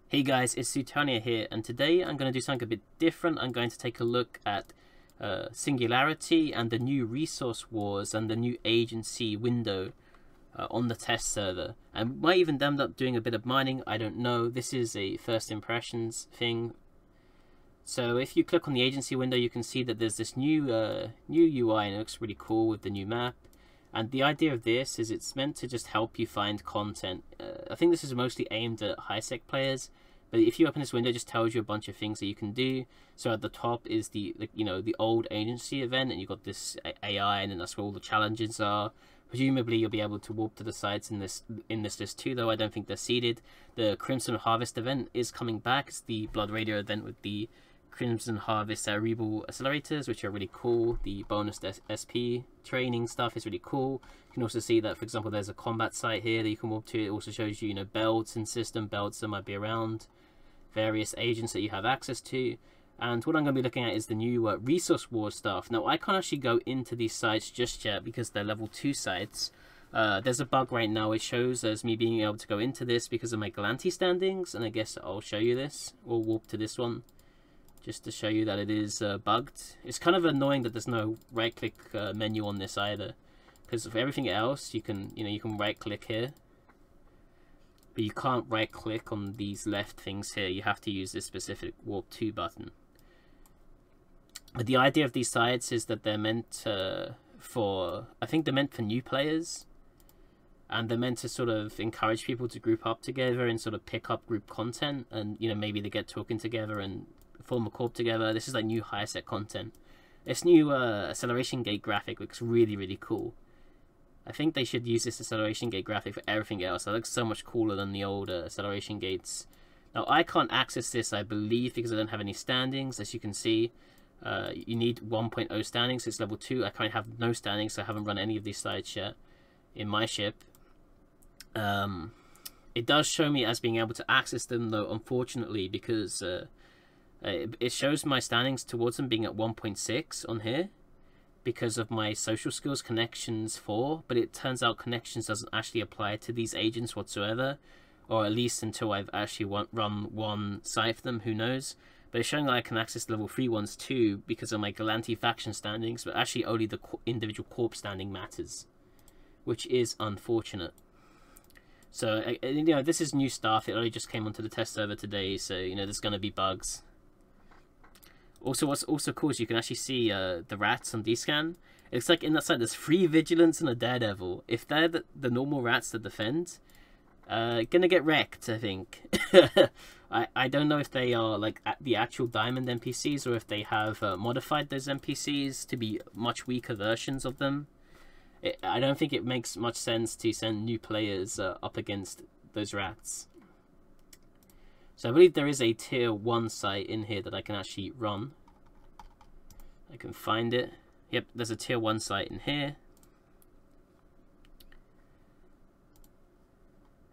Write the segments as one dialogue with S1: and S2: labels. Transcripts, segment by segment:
S1: Hey guys, it's Sutania here, and today I'm going to do something a bit different. I'm going to take a look at Singularity and the new resource wars and the new agency window on the test server. And might even end up doing a bit of mining, I don't know. This is a first impressions thing. So if you click on the agency window, you can see that there's this new UI, and it looks really cool with the new map. And the idea of this is it's meant to just help you find content. I think this is mostly aimed at high-sec players, but if you open this window, it just tells you a bunch of things that you can do. So at the top is the old agency event, and you've got this AI, and then that's where all the challenges are. Presumably you'll be able to warp to the sites in this list too, though I don't think they're seeded. The Crimson Harvest event is coming back. It's the Blood Radio event with the Crimson Harvest cerebral accelerators, which are really cool. The bonus SP training stuff is really cool. You can also see that, for example, there's a combat site here that you can walk to. It also shows you, belts and system belts that might be around, various agents that you have access to. And what I'm going to be looking at is the new resource war stuff. Now, I can't actually go into these sites just yet because they're level 2 sites. There's a bug right now. It shows as me being able to go into this because of my Galanti standings, and I guess I'll show you this. We'll warp to this one, just to show you that it is bugged. It's kind of annoying that there's no right-click menu on this either, because for everything else you can right-click here, but you can't right-click on these left things here. You have to use this specific Warp 2 button. But the idea of these sites is that they're meant for new players, and they're meant to sort of encourage people to group up together and sort of pick up group content, and maybe they get talking together and form a corp together. This is like new high-sec content. This new acceleration gate graphic looks really, really cool. I think they should use this acceleration gate graphic for everything else. It looks so much cooler than the old acceleration gates. Now, I can't access this, I believe, because I don't have any standings. As you can see, you need 1.0 standings. It's level 2. I currently have no standings, so I haven't run any of these sites yet in my ship. It does show me as being able to access them, though, unfortunately, because it shows my standings towards them being at 1.6 on here because of my social skills connections 4, but it turns out connections doesn't actually apply to these agents whatsoever, or at least until I've actually run one site for them. Who knows? But it's showing that I can access level 3 ones too because of my Galanti faction standings, but actually only the individual corp standing matters, which is unfortunate. So this is new stuff. It only just came onto the test server today, so there's going to be bugs. Also, what's also cool is you can actually see the rats on D-scan. It looks like in that site there's 3 vigilance and a daredevil. If they're the normal rats that defend, gonna get wrecked, I think. I don't know if they are like the actual diamond NPCs or if they have modified those NPCs to be much weaker versions of them. I don't think it makes much sense to send new players up against those rats. So I believe there is a tier 1 site in here that I can actually run. I can find it. Yep, there's a tier 1 site in here.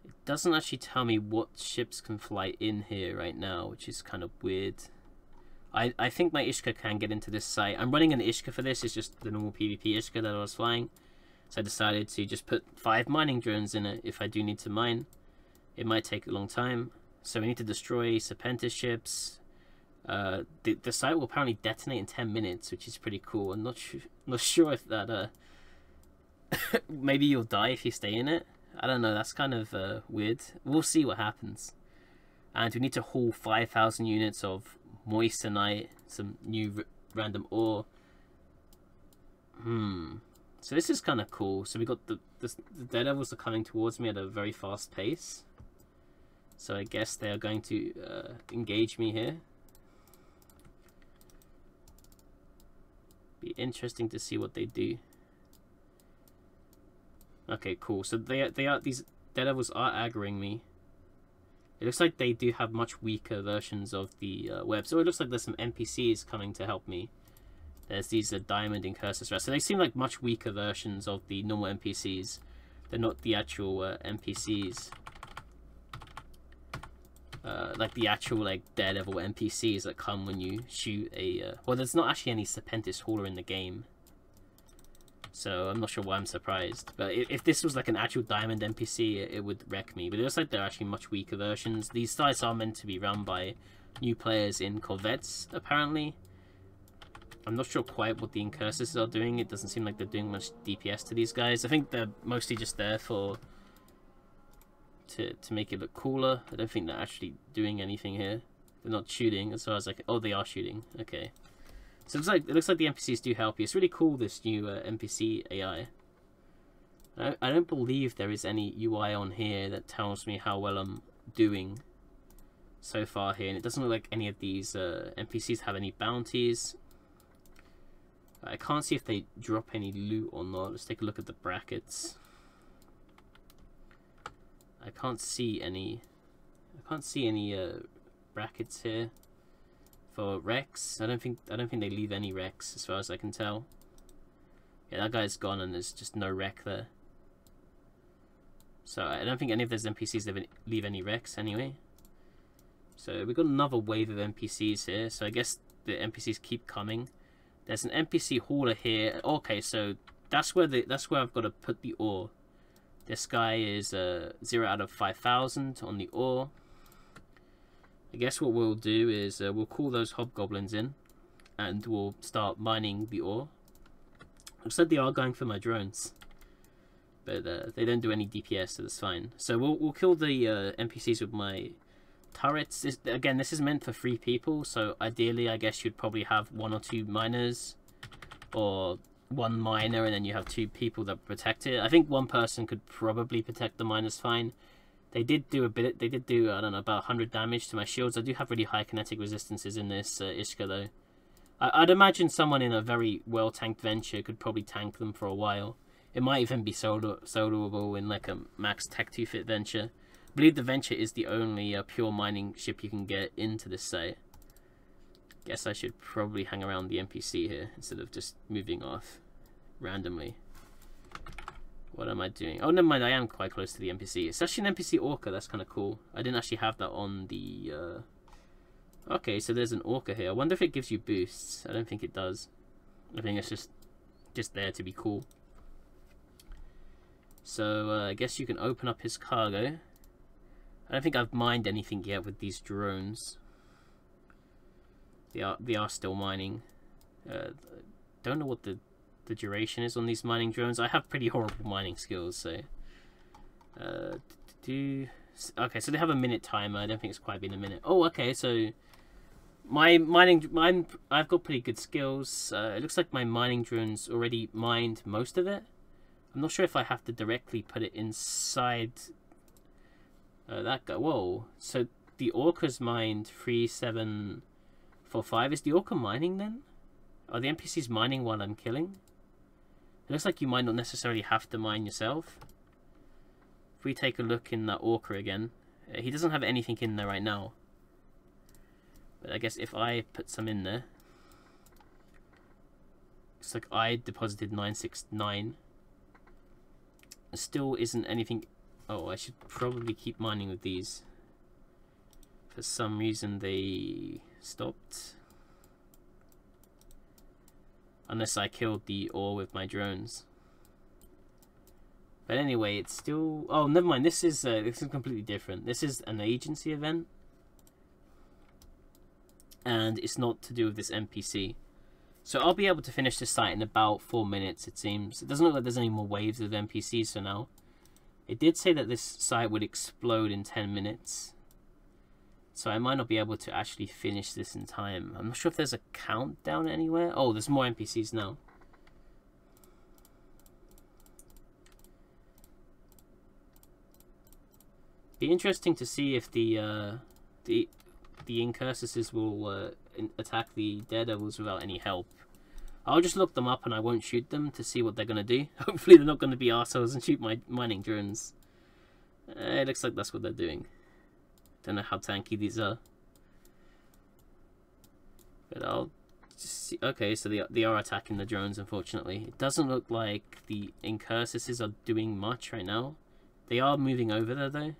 S1: It doesn't actually tell me what ships can fly in here right now, which is kind of weird. I think my Ishka can get into this site. I'm running an Ishka for this. It's just the normal PvP Ishka that I was flying. So I decided to just put 5 mining drones in it if I do need to mine. It might take a long time. So we need to destroy Serpentis ships. The site will apparently detonate in 10 minutes, which is pretty cool. I'm not sure if that... maybe you'll die if you stay in it. I don't know, that's kind of weird. We'll see what happens. And we need to haul 5,000 units of moissanite, some new random ore. So this is kind of cool. So we got the daredevils are coming towards me at a very fast pace. So I guess they are going to engage me here. Be interesting to see what they do. Okay, cool. So these daredevils are aggroing me. It looks like they do have much weaker versions of the web. So it looks like there's some NPCs coming to help me. There's these diamond and cursus rats. So they seem like much weaker versions of the normal NPCs. They're not the actual NPCs. Like the actual daredevil NPCs that come when you shoot a well, there's not actually any Serpentis hauler in the game, So I'm not sure why I'm surprised. But if this was like an actual diamond NPC, it would wreck me. But it looks like they're actually much weaker versions. These sites are meant to be run by new players in Corvettes, apparently. I'm not sure quite what the Incursuses are doing. It doesn't seem like they're doing much DPS to these guys. I think they're mostly just there for to make it look cooler. I don't think they're actually doing anything here. They're not shooting as far as like... Oh, they are shooting. Okay. So it looks like the NPCs do help you. It's really cool, this new NPC AI. I don't believe there is any UI on here that tells me how well I'm doing so far here. And it doesn't look like any of these NPCs have any bounties. I can't see if they drop any loot or not. Let's take a look at the brackets. I can't see any brackets here for Rex. I don't think they leave any Rex as far as I can tell. Yeah, that guy's gone and there's just no Rec there. So I don't think any of those NPCs leave any Rex anyway. So we've got another wave of NPCs here. So I guess the NPCs keep coming. There's an NPC hauler here. Okay, so that's where I've got to put the ore. This guy is 0 out of 5,000 on the ore. I guess what we'll do is we'll call those hobgoblins in, and we'll start mining the ore. Looks like they are going for my drones, but they don't do any DPS, so that's fine. So we'll kill the NPCs with my turrets. Again, this is meant for 3 people, so ideally I guess you'd probably have 1 or 2 miners, or 1 miner and then you have 2 people that protect it. I think 1 person could probably protect the miners fine. They did do I don't know, about 100 damage to my shields. I do have really high kinetic resistances in this Ishka though. I'd imagine someone in a very well tanked venture could probably tank them for a while. It might even be soloable in like a max tech 2 fit venture. I believe the venture is the only pure mining ship you can get into this site. Guess I should probably hang around the NPC here instead of just moving off randomly. What am I doing? Oh, never mind, I am quite close to the NPC. It's actually an NPC Orca, that's kind of cool. I didn't actually have that on the... Okay, so there's an Orca here. I wonder if it gives you boosts. I don't think it does. I think it's just there to be cool. So, I guess you can open up his cargo. I don't think I've mined anything yet with these drones. They are still mining. Don't know what the duration is on these mining drones. I have pretty horrible mining skills, so okay, so they have a minute timer. I don't think it's quite been a minute. Oh, okay, so I've got pretty good skills. It looks like my mining drones already mined most of it. I'm not sure if I have to directly put it inside that guy. Whoa, so the Orca's mined 3745. Is the Orca mining then? Are the NPCs mining while I'm killing? It looks like you might not necessarily have to mine yourself. If we take a look in that Orca again, he doesn't have anything in there right now. But I guess if I put some in there, it's like I deposited 969. There still isn't anything. Oh, I should probably keep mining with these. For some reason they stopped. Unless I killed the ore with my drones. But anyway, it's still... Oh, never mind. This is completely different. This is an agency event. And it's not to do with this NPC. So I'll be able to finish this site in about 4 minutes, it seems. It doesn't look like there's any more waves of NPCs for now. It did say that this site would explode in 10 minutes. So I might not be able to actually finish this in time. I'm not sure if there's a countdown anywhere. Oh, there's more NPCs now. Be interesting to see if the Incursuses will attack the Daredevils without any help. I'll just look them up and I won't shoot them to see what they're going to do. Hopefully they're not going to be arseholes and shoot my mining drones. It looks like that's what they're doing. Don't know how tanky these are. But I'll just see. Okay, so they are attacking the drones, unfortunately. It doesn't look like the Incursuses are doing much right now. They are moving over there, though.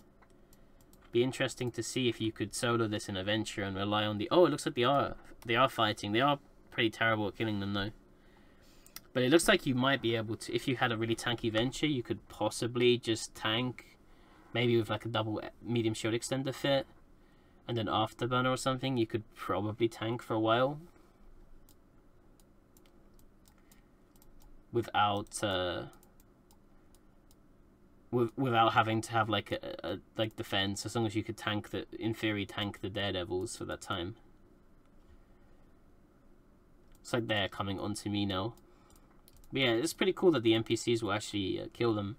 S1: Be interesting to see if you could solo this in a venture and rely on the... Oh, it looks like they are fighting. They are pretty terrible at killing them, though. But it looks like you might be able to, if you had a really tanky venture, you could possibly just tank, maybe with like a double medium shield extender fit, and then afterburner or something, you could probably tank for a while. Without without having to have like a like defense, as long as you could tank the, in theory, tank the daredevils for that time. It's like they're coming onto me now. But yeah, it's pretty cool that the NPCs will actually kill them.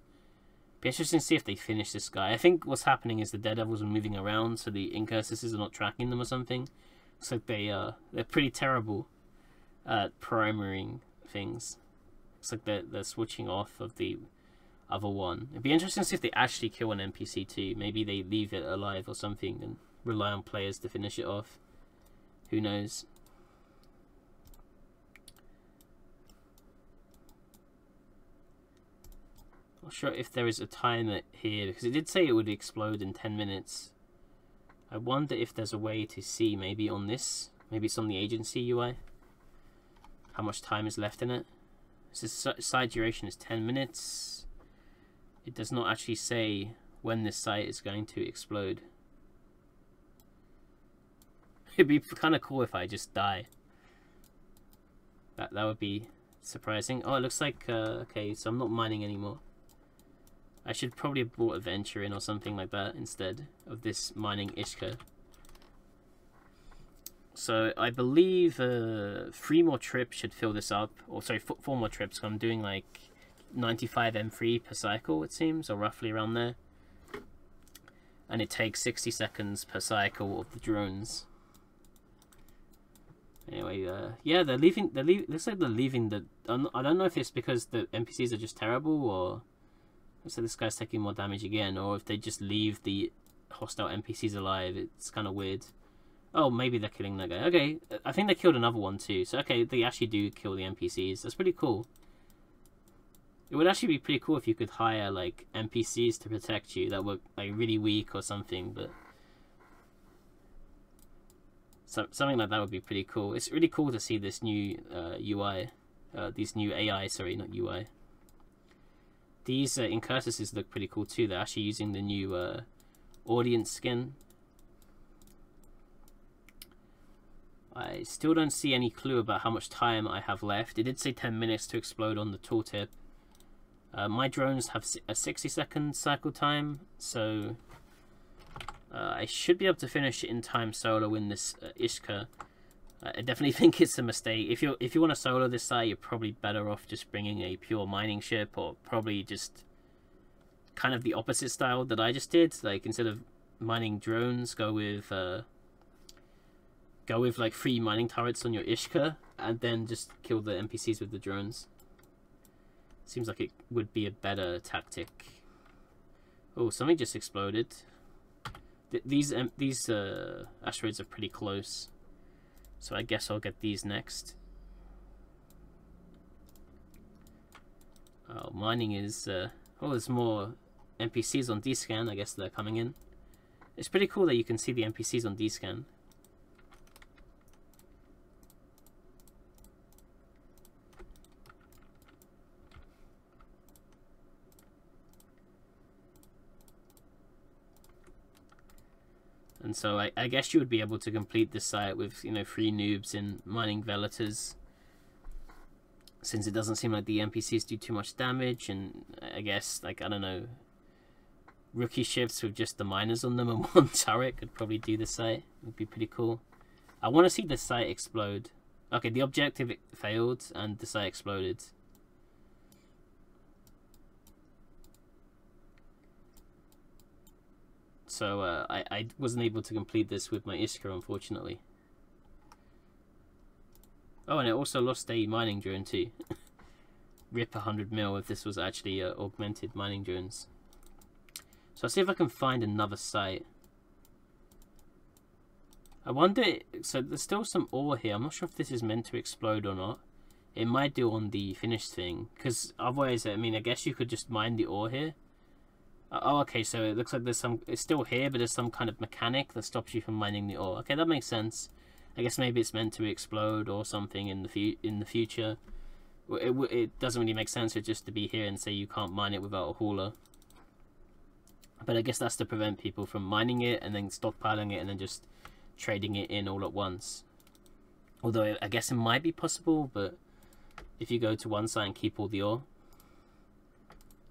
S1: Be interesting to see if they finish this guy. I think what's happening is the daredevils are moving around, so the incursuses are not tracking them or something. Looks like they're pretty terrible at primarying things. Looks like they're switching off of the other one. It'd be interesting to see if they actually kill an NPC too. Maybe they leave it alive or something and rely on players to finish it off. Who knows? Not sure if there is a timer here, because it did say it would explode in 10 minutes. I wonder if there's a way to see, maybe on this, maybe it's on the agency UI, how much time is left in it. So site duration is 10 minutes. It does not actually say when this site is going to explode. It'd be kind of cool if I just die. That would be surprising. Oh, it looks like, okay, so I'm not mining anymore. I should probably have brought a venture in or something like that instead of this mining Ishka. So I believe 3 more trips should fill this up. Or sorry, 4 more trips. I'm doing like 95 M3 per cycle, it seems, or roughly around there. And it takes 60 seconds per cycle of the drones. Anyway, yeah, they're leaving. Looks like they're leaving the. I don't know if it's because the NPCs are just terrible, or so this guy's taking more damage again, or if they just leave the hostile NPCs alive. It's kind of weird. Oh, maybe they're killing that guy. Okay, I think they killed another one too. So okay, they actually do kill the NPCs. That's pretty cool. It would actually be pretty cool if you could hire like NPCs to protect you that were like really weak or something, but something like that would be pretty cool. It's really cool to see this new UI, these new AI, sorry, not UI. These incursuses look pretty cool too. They're actually using the new audience skin. I still don't see any clue about how much time I have left. It did say 10 minutes to explode on the tooltip. My drones have a 60-second cycle time, so I should be able to finish it in time solo in this Ishka. I definitely think it's a mistake. If you want to solo this site, you're probably better off just bringing a pure mining ship, or probably just kind of the opposite style that I just did. Like instead of mining drones, go with like 3 mining turrets on your Ishka, and then just kill the NPCs with the drones. Seems like it would be a better tactic. Oh, something just exploded. These asteroids are pretty close, so I guess I'll get these next. Oh, mining is... oh, there's more NPCs on D-scan. I guess they're coming in. It's pretty cool that you can see the NPCs on D-scan. And so I guess you would be able to complete this site with, you know, 3 noobs in mining velators, since it doesn't seem like the NPCs do too much damage. And I guess, like, I don't know, rookie ships with just the miners on them and 1 turret could probably do the site. It would be pretty cool. I want to see the site explode. Okay, the objective failed and the site exploded. So I wasn't able to complete this with my Ishka, unfortunately. Oh, and it also lost a mining drone too. Rip 100 mil if this was actually augmented mining drones. So I'll see if I can find another site. I wonder, so there's still some ore here. I'm not sure if this is meant to explode or not. It might do on the finished thing, because otherwise, I mean, I guess you could just mine the ore here. Oh, okay, so it looks like there's some... It's still here, but there's some kind of mechanic that stops you from mining the ore. Okay, that makes sense. I guess maybe it's meant to explode or something in the future. it doesn't really make sense for it just to be here and say you can't mine it without a hauler. But I guess that's to prevent people from mining it and then stockpiling it and then just trading it in all at once. Although I guess it might be possible, but if you go to one site and keep all the ore,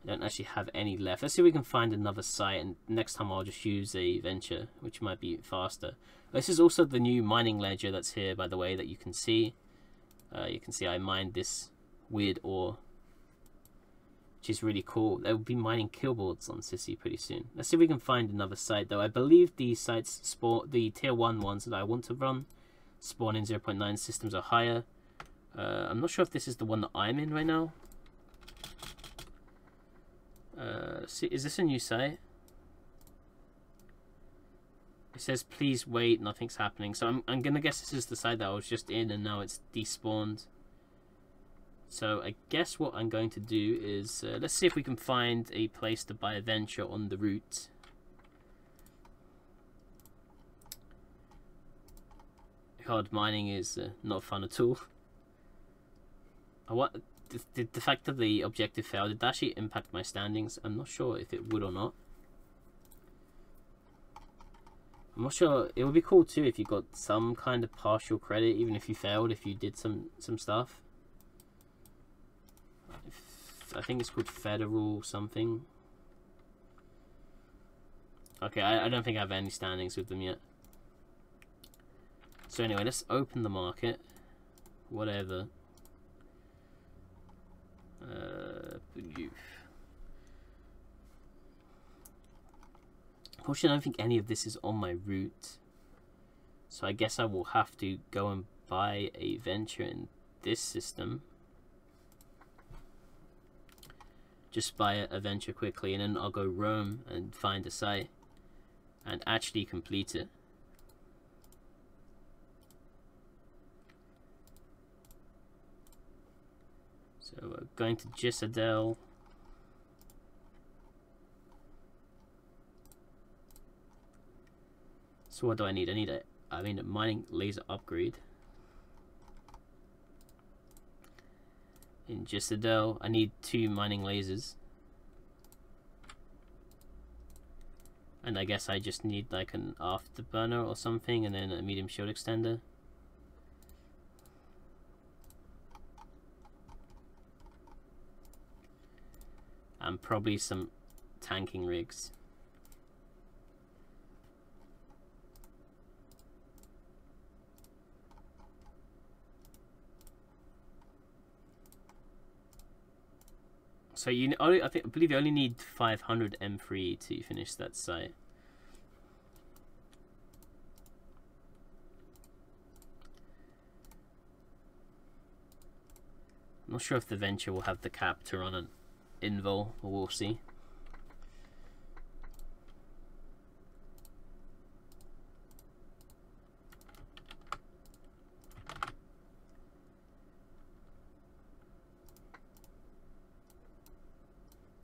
S1: I don't actually have any left. Let's see if we can find another site, and next time I'll just use a venture, which might be faster. This is also the new mining ledger that's here, by the way, that you can see. You can see I mined this weird ore, which is really cool. They will be mining killboards on SISI pretty soon. Let's see if we can find another site, though. I believe the sites spawn, the tier 1 ones that I want to run, spawn in 0.9 systems or higher. I'm not sure if this is the one that I'm in right now. See, is this a new site? It says please wait, nothing's happening. So I'm gonna guess this is the site that I was just in and now it's despawned. So I guess what I'm going to do is let's see if we can find a place to buy a venture on the route. Hard mining is not fun at all. The fact that the objective failed, did that actually impact my standings? I'm not sure if it would or not. I'm not sure. It would be cool too if you got some kind of partial credit, even if you failed, if you did some stuff. I think it's called federal something. Okay, I don't think I have any standings with them yet. So anyway, let's open the market. Whatever. Unfortunately, I don't think any of this is on my route, so I guess I will have to go and buy a venture in this system. Just buy a venture quickly, and then I'll go roam and find a site and actually complete it. So we're going to Gisadel. So what do I need? I need a mining laser upgrade. In Gisadel, I need 2 mining lasers. And I guess I just need like an afterburner or something, and then a medium shield extender. And probably some tanking rigs. So I believe you only need 500 M3 to finish that site. I'm not sure if the venture will have the cap to run an invol, but we'll see.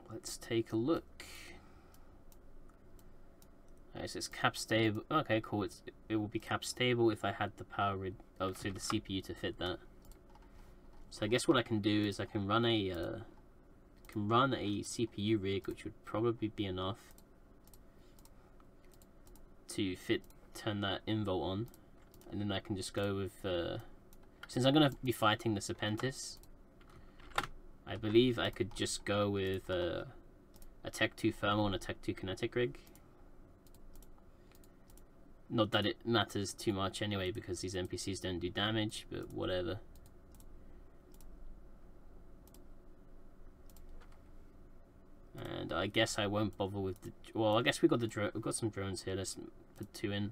S1: Let's take a look. Alright, so it's cap stable. Okay, cool. It will be cap stable if I had the power, so the CPU to fit that. So I guess what I can do is I can run a CPU rig, which would probably be enough to turn that invol on, and then I can just go with since I'm gonna be fighting the Serpentis, I believe I could just go with a Tech 2 thermal and a Tech 2 kinetic rig. Not that it matters too much anyway, because these NPCs don't do damage, but whatever. And I guess I won't bother with the... Well, I guess we've got some drones here. Let's put 2 in.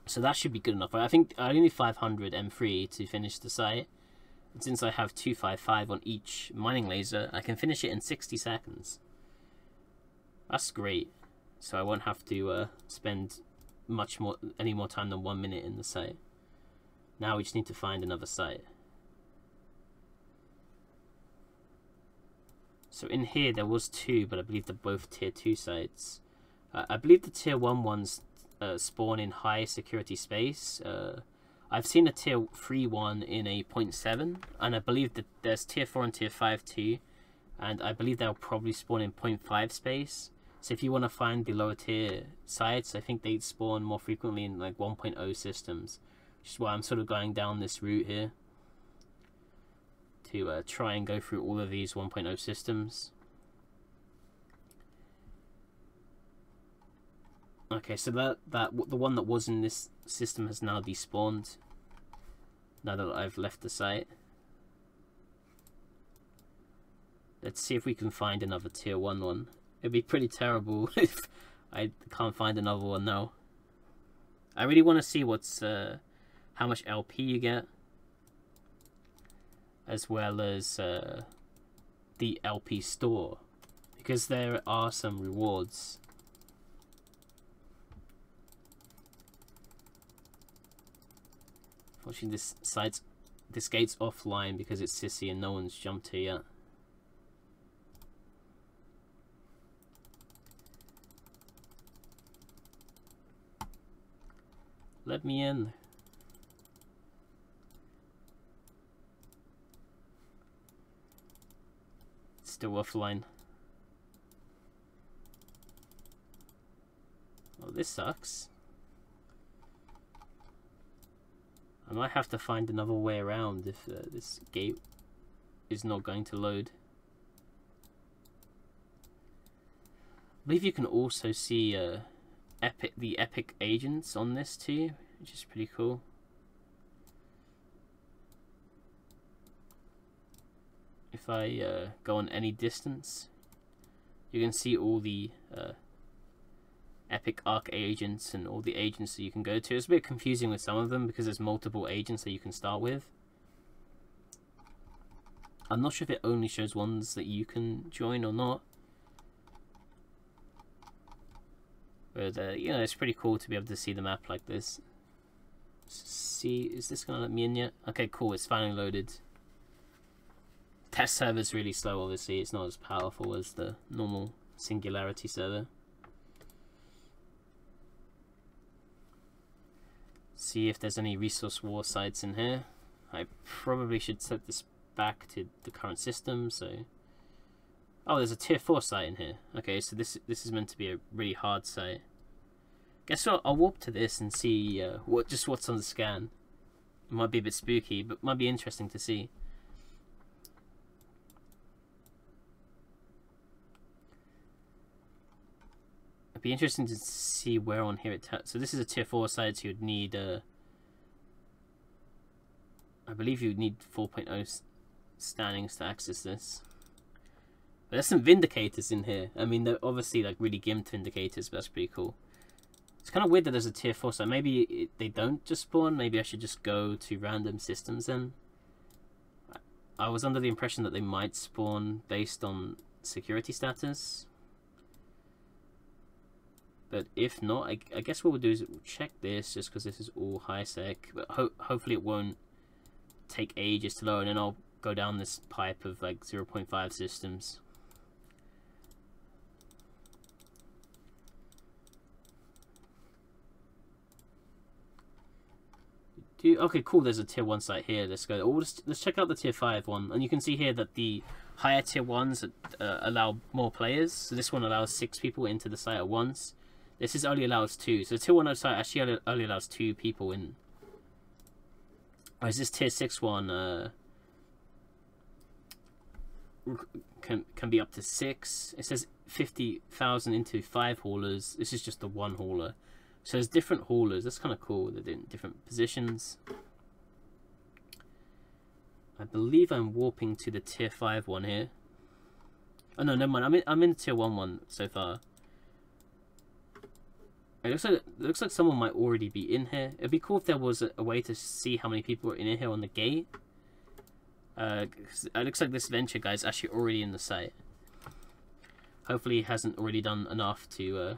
S1: So that should be good enough. I think I only need 500 M3 to finish the site. And since I have 255 on each mining laser, I can finish it in 60 seconds. That's great. So I won't have to spend any more time than 1 minute in the site. Now we just need to find another site. So in here there was 2, but I believe they're both tier 2 sites. I believe the tier 1 ones spawn in high security space. I've seen a tier 3 one in a 0.7, and I believe that there's tier 4 and tier 5 too, and I believe they'll probably spawn in 0.5 space. So if you want to find the lower tier sites, I think they spawn more frequently in like 1.0 systems, which is why I'm sort of going down this route here to try and go through all of these 1.0 systems. Okay, so the one that was in this system has now despawned now that I've left the site. Let's see if we can find another tier 1 one. It'd be pretty terrible if I can't find another one now. I really want to see what's how much LP you get, as well as the LP store, because there are some rewards. Unfortunately, this gate's offline because it's SISI and no one's jumped here yet. Let me in. It's still offline. Oh, this sucks. I might have to find another way around if this gate is not going to load. I believe you can also see the epic agents on this too, which is pretty cool. If I go on any distance, you can see all the epic arc agents and all the agents that you can go to. It's a bit confusing with some of them because there's multiple agents that you can start with. I'm not sure if it only shows ones that you can join or not. But you know, it's pretty cool to be able to see the map like this. See, is this gonna let me in yet? Okay, cool, it's finally loaded. Test server's really slow, obviously. It's not as powerful as the normal Singularity server. See if there's any resource war sites in here. I probably should set this back to the current system, so... Oh, there's a tier 4 site in here. Okay, so this is meant to be a really hard site. Guess what? I'll warp to this and see what's on the scan. It might be a bit spooky, but might be interesting to see. It'd be interesting to see where on here it... So this is a tier 4 site, so you'd need... I believe you'd need 4.0 standings to access this. But there's some Vindicators in here. I mean, they're obviously like really gimped Vindicators, but that's pretty cool. It's kind of weird that there's a tier 4 site. Maybe they don't just spawn. Maybe I should just go to random systems then. I was under the impression that they might spawn based on security status. But if not, I guess what we'll do is we'll check this, just because this is all high sec. But hopefully it won't take ages to load, and then I'll go down this pipe of like 0.5 systems. Okay, cool, there's a tier 1 site here. Let's go. Let's check out the tier 5 one. And you can see here that the higher tier ones allow more players. So this one allows 6 people into the site at once. This is only allows 2. So tier 1 site actually only allows 2 people in. Whereas this tier 6 one can be up to 6. It says 50,000 into 5 haulers. This is just the 1 hauler. So there's different haulers. That's kind of cool. They're in different positions. I believe I'm warping to the tier 5 one here. Oh no, never mind. I'm in the tier 1 one so far. It looks like someone might already be in here. It'd be cool if there was a way to see how many people are in here on the gate. It looks like this venture guy's actually already in the site. Hopefully he hasn't already done enough to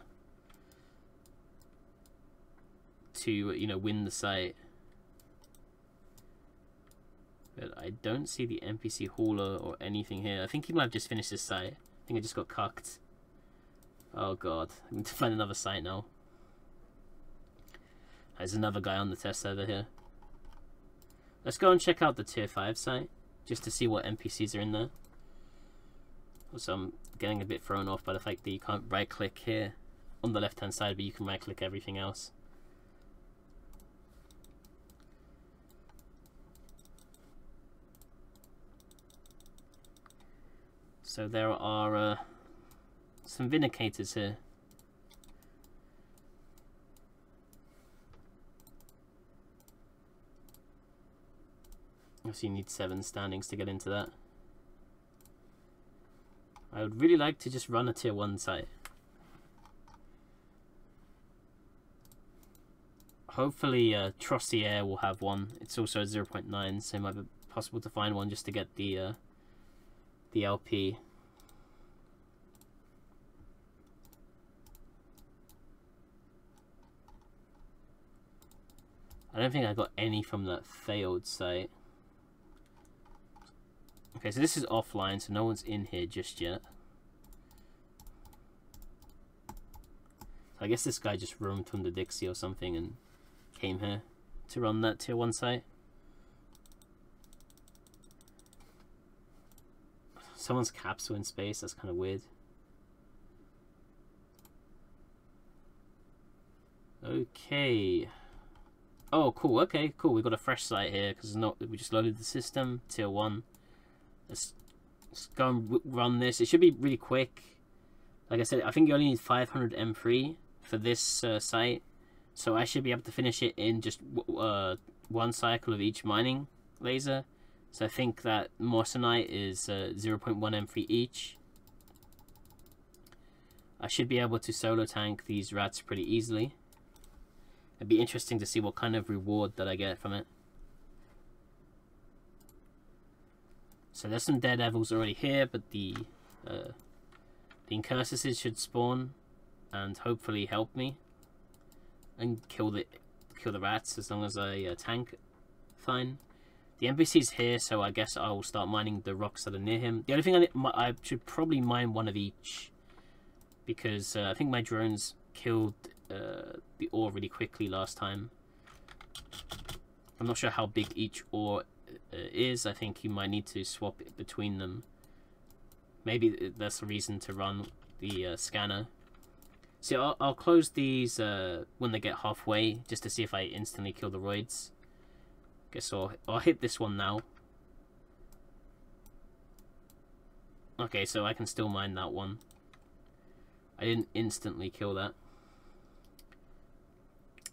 S1: you know, win the site. But I don't see the NPC hauler or anything here. I think he might have just finished his site. I think I just got cucked. Oh god, I need to find another site now. There's another guy on the test server here. Let's go and check out the tier 5 site, just to see what NPCs are in there. Also, I'm getting a bit thrown off by the fact that you can't right click here on the left hand side, but you can right click everything else. So there are some Vindicators here. So you need 7 standings to get into that. I would really like to just run a tier 1 site. Hopefully Trossier will have one. It's also a 0.9, so it might be possible to find one just to get the LP. I don't think I got any from that failed site. Okay, so this is offline, so no one's in here just yet. I guess this guy just roamed from the Dixie or something and came here to run that tier 1 site. Someone's capsule in space, that's kind of weird. Okay. Oh, cool. Okay, cool. We got a fresh site here because we just loaded the system. Tier 1. Let's go and run this. It should be really quick. Like I said, I think you only need 500 M3 for this site, so I should be able to finish it in just one cycle of each mining laser. So I think that Moissanite is 0.1 M3 each. I should be able to solo tank these rats pretty easily. It'd be interesting to see what kind of reward that I get from it. So there's some daredevils already here, but the incursuses should spawn and hopefully help me and kill the rats as long as I tank fine. The NPC's here, so I guess I will start mining the rocks that are near him. The only thing I should probably mine one of each, because I think my drones killed the ore really quickly last time. I'm not sure how big each ore is. I think you might need to swap it between them. Maybe that's the reason to run the scanner. So I'll close these when they get halfway, just to see if I instantly kill the roids. Guess I'll hit this one now. Okay, so I can still mine that one. I didn't instantly kill that.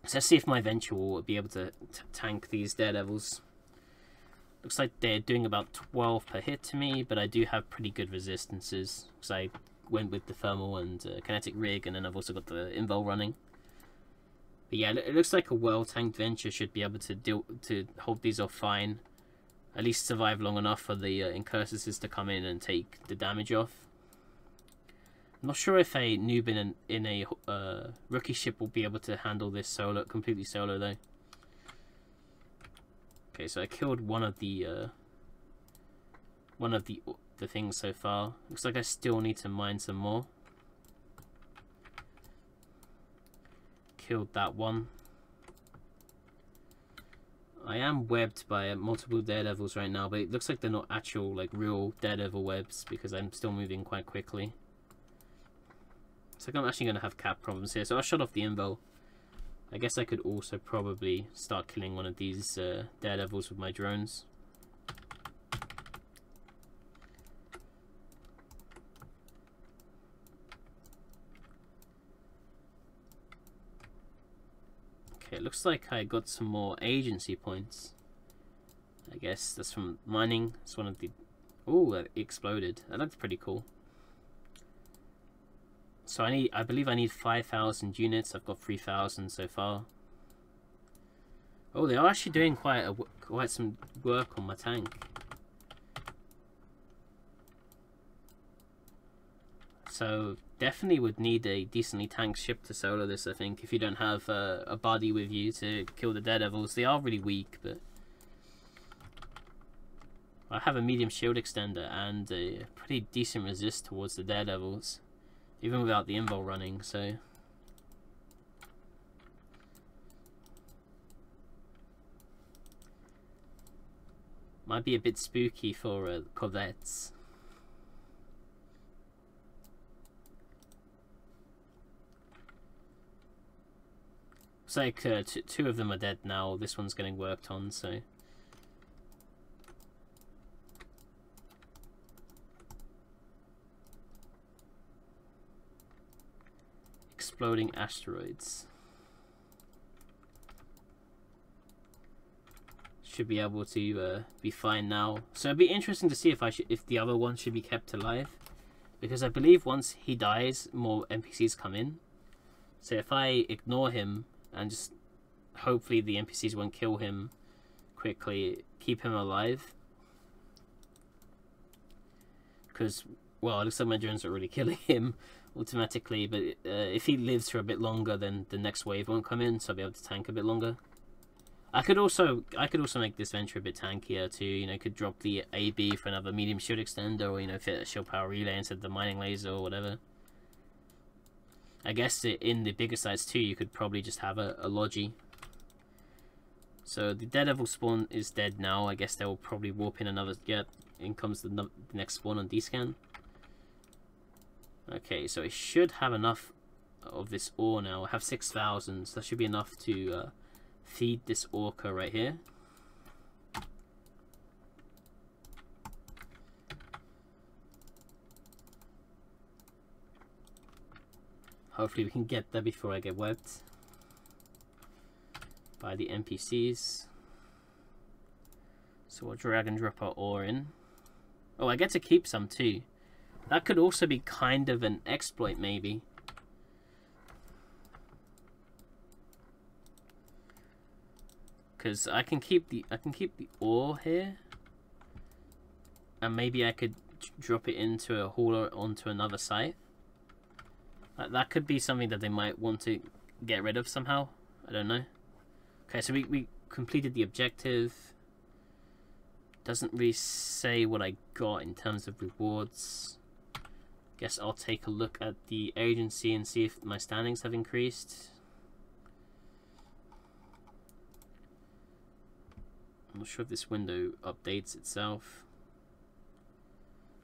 S1: So let's see if my Venture will be able to tank these daredevils. Looks like they're doing about 12 per hit to me, but I do have pretty good resistances, because I went with the thermal and kinetic rig, and then I've also got the invul running. But yeah, it looks like a well-tanked Venture should be able to hold these off fine. At least survive long enough for the incursuses to come in and take the damage off. I'm not sure if a noob in a rookie ship will be able to handle this completely solo though. Okay, so I killed one of the things so far. Looks like I still need to mine some more. Killed that one. I am webbed by multiple daredevils right now, but it looks like they're not actual, like, real daredevil webs because I'm still moving quite quickly. So I'm actually going to have cap problems here. So I shut off the invul. I guess I could also probably start killing one of these daredevils with my drones. Okay, it looks like I got some more agency points. I guess that's from mining. It's one of the... Oh, that exploded. That looks pretty cool. So I believe I need 5,000 units. I've got 3,000 so far. Oh, they are actually doing quite some work on my tank. So definitely would need a decently tanked ship to solo this, I think, if you don't have a body with you to kill the daredevils. They are really weak, but I have a medium shield extender and a pretty decent resist towards the daredevils, even without the invul running, so... Might be a bit spooky for corvettes. It's like two of them are dead now. This one's getting worked on, so. Exploding asteroids. Should be able to be fine now. So it'd be interesting to see if the other one should be kept alive, because I believe once he dies, more NPCs come in. So if I ignore him and just hopefully the NPCs won't kill him quickly, keep him alive. Because, well, it looks like my drones are really killing him automatically, but if he lives for a bit longer, then the next wave won't come in, so I'll be able to tank a bit longer. I could also make this venture a bit tankier too. You know, could drop the AB for another medium shield extender, or, you know, fit a shield power relay instead of the mining laser or whatever. I guess in the bigger sites too, you could probably just have a Logi. So the Daredevil spawn is dead now. I guess they will probably warp in another. Yeah, in comes the next spawn on D-scan. Okay, so it should have enough of this ore now. I have 6,000, so that should be enough to feed this orca right here. Hopefully we can get there before I get webbed by the NPCs. So we'll drag and drop our ore in. Oh, I get to keep some too. That could also be kind of an exploit, maybe. Because I can keep the ore here, and maybe I could drop it into a hauler onto another site. That could be something that they might want to get rid of somehow. I don't know. Okay, so we completed the objective. Doesn't really say what I got in terms of rewards. Guess I'll take a look at the agency and see if my standings have increased. I'm not sure if this window updates itself.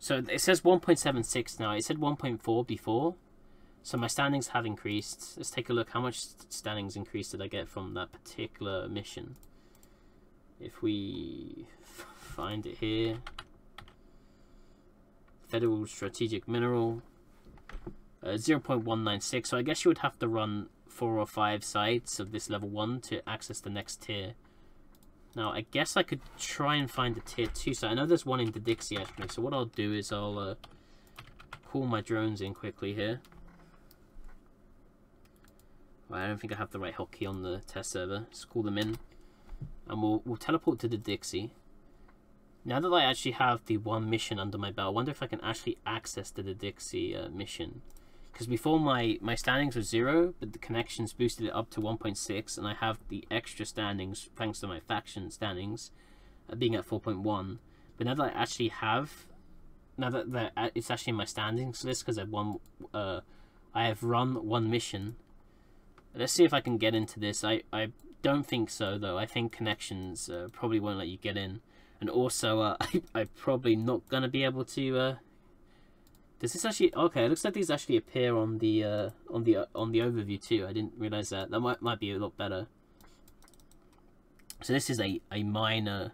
S1: So it says 1.76 now. It said 1.4 before. So my standings have increased. Let's take a look. How much standings increase did I get from that particular mission? If we find it here. Federal Strategic Mineral. 0.196. So I guess you would have to run 4 or 5 sites of this level 1 to access the next tier. Now, I guess I could try and find the tier 2 site. I know there's one in the Dixie actually. So what I'll do is I'll call my drones in quickly here. Well, I don't think I have the right hotkey on the test server. Just call them in. And we'll teleport to the Dixie. Now that I actually have the one mission under my belt, I wonder if I can actually access the Dixie mission. Because before my standings were 0, but the connections boosted it up to 1.6, and I have the extra standings thanks to my faction standings being at 4.1. But now that I actually have, now that it's actually in my standings list because I have run one mission. Let's see if I can get into this. I don't think so though. I think connections probably won't let you get in, and also I'm probably not gonna be able to. Does this actually? Okay, it looks like these actually appear on the overview too. I didn't realize that. That might be a lot better. So this is a minor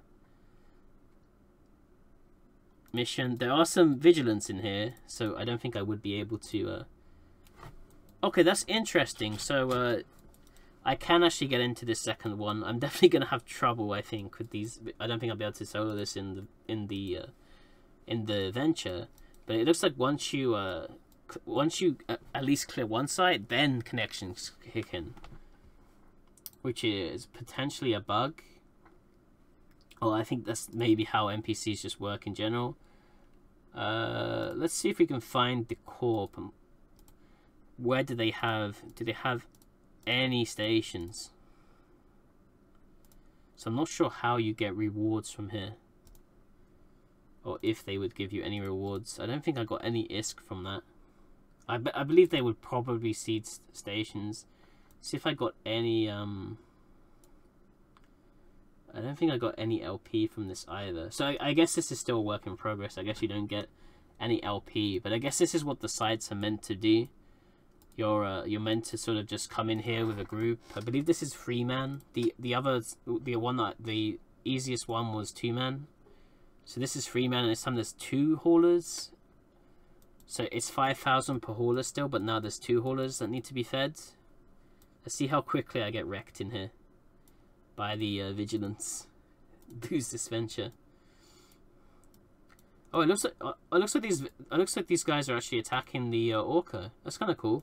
S1: mission. There are some vigilance in here, so I don't think I would be able to. Okay, that's interesting. So I can actually get into this second one. I'm definitely gonna have trouble, I think, with these. I don't think I'll be able to solo this in the venture. But it looks like once you at least clear one site, then connections kick in, which is potentially a bug. Well, I think that's maybe how NPCs just work in general. Let's see if we can find the corp. Where do they have any stations? So I'm not sure how you get rewards from here, or if they would give you any rewards. I don't think I got any ISK from that. I believe they would probably seed stations. See if I got any I don't think I got any LP from this either. So I guess this is still a work in progress. I guess you don't get any LP, but I guess this is what the sites are meant to do. You're meant to sort of just come in here with a group. I believe this is 3-man. The easiest one was 2-man. So this is 3-man, and this time there's 2 haulers. So it's 5,000 per hauler still, but now there's 2 haulers that need to be fed. Let's see how quickly I get wrecked in here by the vigilance. Lose this venture. Oh, it looks like these guys are actually attacking the orca. That's kind of cool.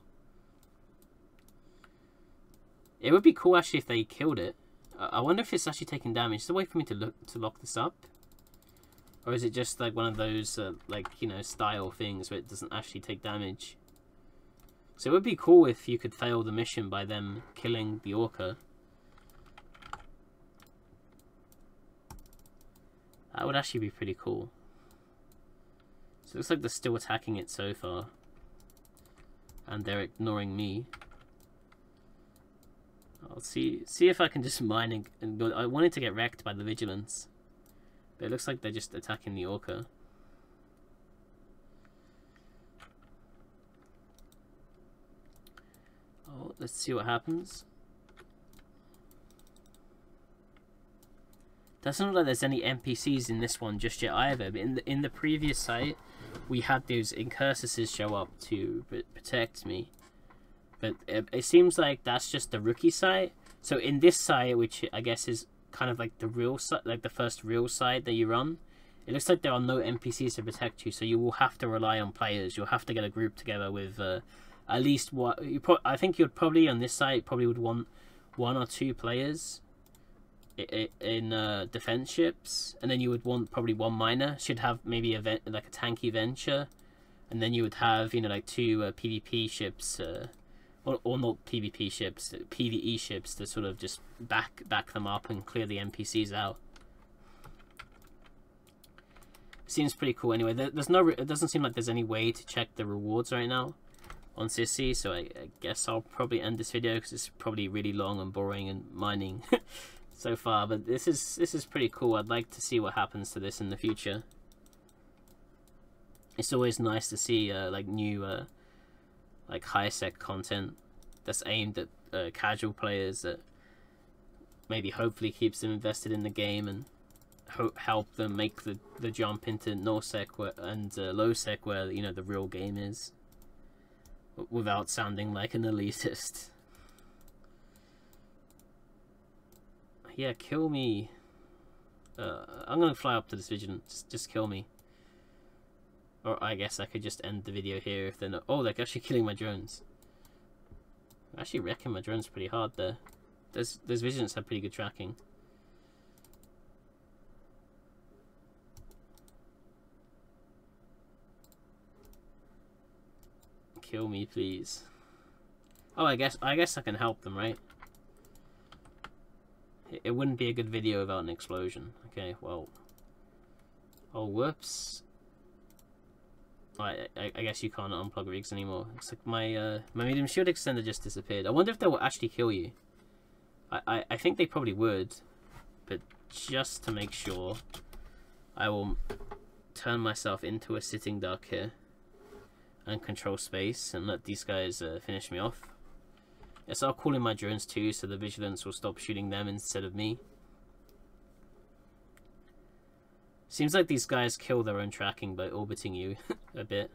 S1: It would be cool actually if they killed it. I wonder if it's actually taking damage. Is there a way for me to lock this up, or is it just like one of those like, you know, style things where it doesn't actually take damage? So it would be cool if you could fail the mission by them killing the orca. That would actually be pretty cool. So it looks like they're still attacking it so far, and they're ignoring me. I'll see if I can just mine and go. I wanted to get wrecked by the vigilance, but it looks like they're just attacking the orca. Oh, let's see what happens. Doesn't look like there's any NPCs in this one just yet either. But in the previous site, we had those incursuses show up to protect me. But it seems like that's just the rookie site. So in this site, which I guess is kind of like the real site, like the first real site that you run, it looks like there are no NPCs to protect you. So you will have to rely on players. You'll have to get a group together with at least what I think you'd probably on this site probably would want 1 or 2 players in defense ships, and then you would want probably 1 miner. Should have maybe like a tanky venture, and then you would have, you know, like 2 PvP ships. Or not PvP ships, PvE ships to sort of just back them up and clear the NPCs out. Seems pretty cool. Anyway, there's no. It doesn't seem like there's any way to check the rewards right now on SISI, so I guess I'll probably end this video because it's probably really long and boring and mining so far. But this is pretty cool. I'd like to see what happens to this in the future. It's always nice to see like new. Like high-sec content that's aimed at casual players, that maybe hopefully keeps them invested in the game and help them make the jump into no-sec and low-sec where, you know, the real game is, without sounding like an elitist. Yeah, kill me. I'm gonna fly up to this vigilant. Just kill me. Or I guess I could just end the video here if they're not. Oh, they're actually killing my drones. I'm actually wrecking my drones pretty hard there. Those vigilants have pretty good tracking. Kill me, please. Oh, I guess I can help them, right? It wouldn't be a good video without an explosion. Okay, well. Oh, whoops. I guess you can't unplug rigs anymore. Looks like my medium shield extender just disappeared. I wonder if they will actually kill you. I think they probably would, but just to make sure, I will turn myself into a sitting duck here and control space and let these guys finish me off. Yes, I'll call in my drones too, so the vigilance will stop shooting them instead of me. Seems like these guys kill their own tracking by orbiting you a bit.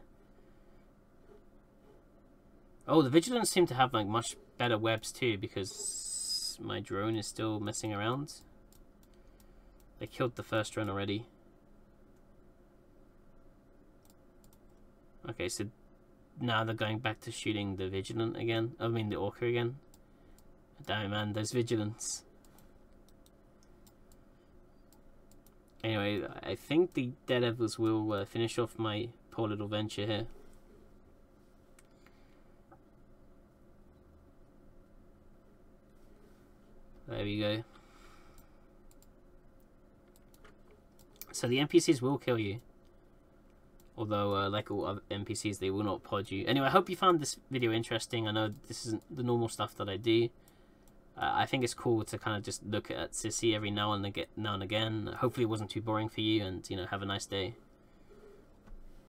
S1: Oh, the vigilants seem to have like much better webs too, because my drone is still messing around. They killed the first drone already. Okay, so now they're going back to shooting the vigilant again. I mean the orca again. Damn it, man, there's vigilance. Anyway, I think the Daredevils will finish off my poor little venture here. There we go. So the NPCs will kill you. Although, like all other NPCs, they will not pod you. Anyway, I hope you found this video interesting. I know this isn't the normal stuff that I do. I think it's cool to kind of just look at SISI every now and again. Hopefully it wasn't too boring for you, and have a nice day.